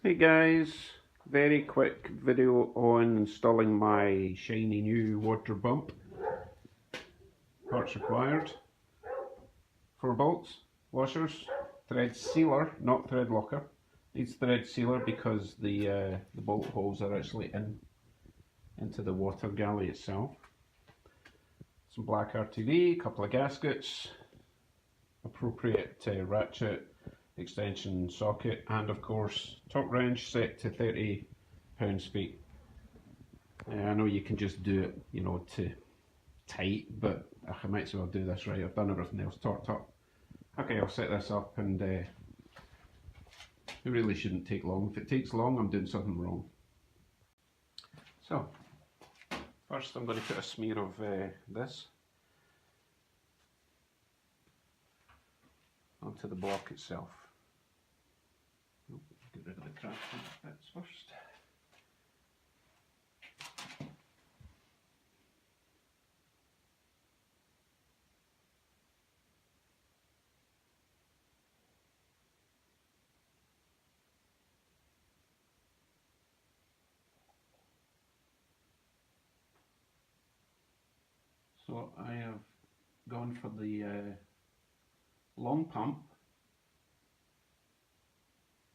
Hey guys, very quick video on installing my shiny new water bump. Parts required: 4 bolts, washers, thread sealer, not thread locker. Needs thread sealer because the bolt holes are actually into the water galley itself. Some black RTV, a couple of gaskets, appropriate ratchet, extension socket, and of course torque wrench set to 30 pounds-feet. I know you can just do it, to tight, but I might as well do this right. I've done everything else torqued up. Okay, I'll set this up, and it really shouldn't take long. If it takes long, I'm doing something wrong. So, first I'm going to put a smear of this onto the block itself. Get rid of the crafty bits first. So I have gone for the long pump,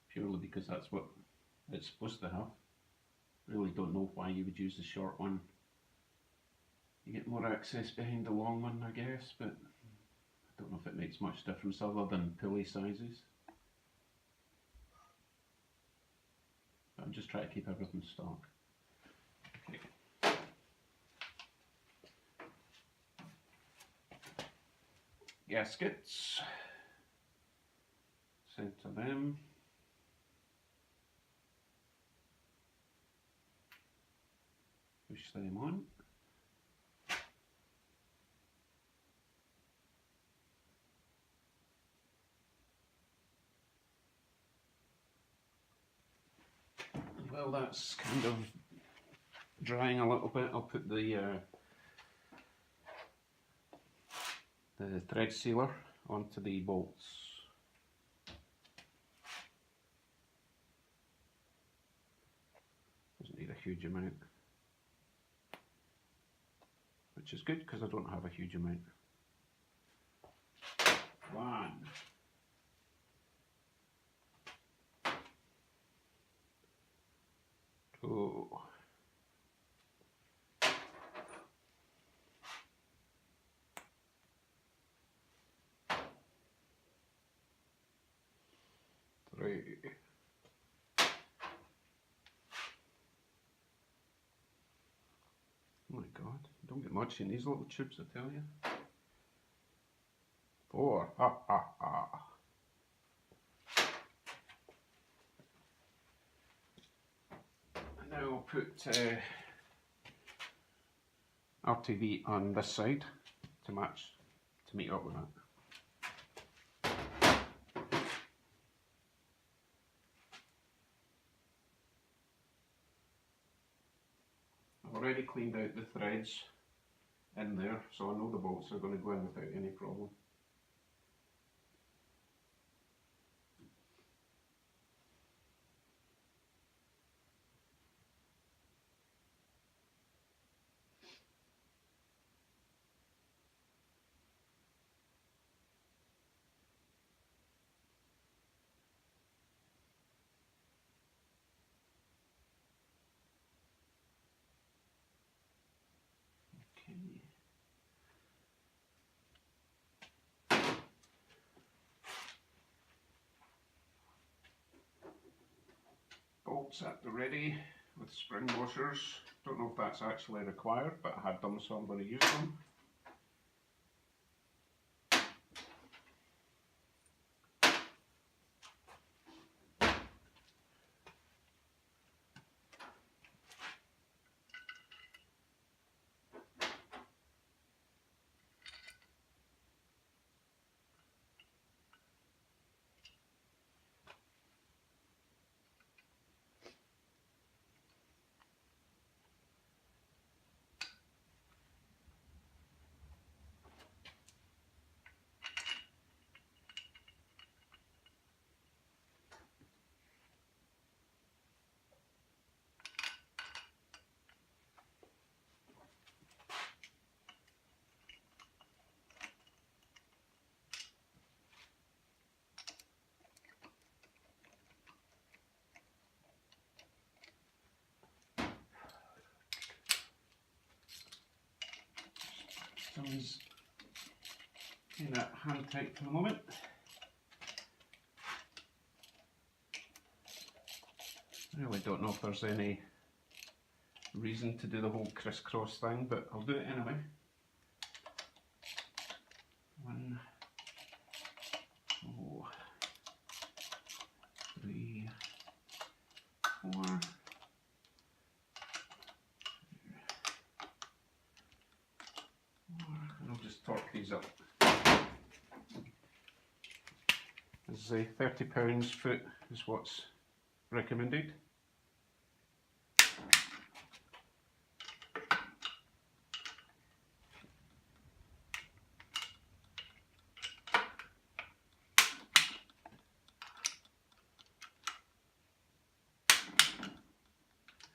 purely because that's what it's supposed to have. Really don't know why you would use the short one. You get more access behind the long one, I guess, but I don't know if it makes much difference other than pulley sizes. But I'm just trying to keep everything stock. Okay. Gaskets, centre them. Push them on. Well, that's kind of drying a little bit. I'll put the thread sealer onto the bolts. Doesn't need a huge amount, which is good because I don't have a huge amount. 1, 2, 3. Oh my god, you don't get much in these little tubes, I tell you. 4. And now I'll put RTV on this side to meet up with that. I've already cleaned out the threads in there, so I know the bolts are going to go in without any problem. Bolts at the ready with spring washers. Don't know if that's actually required, but I had them, so I'm going to use them. is kind of hand tight for the moment. I really don't know if there's any reason to do the whole crisscross thing, but I'll do it anyway. 1, 2, 3, 4. And I'll just torque these up. As a £30 foot is what's recommended.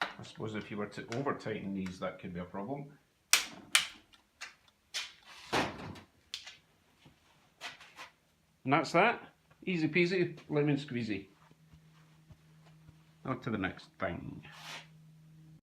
I suppose if you were to over tighten these, that could be a problem. And that's that. Easy peasy, lemon squeezy. On to the next thing.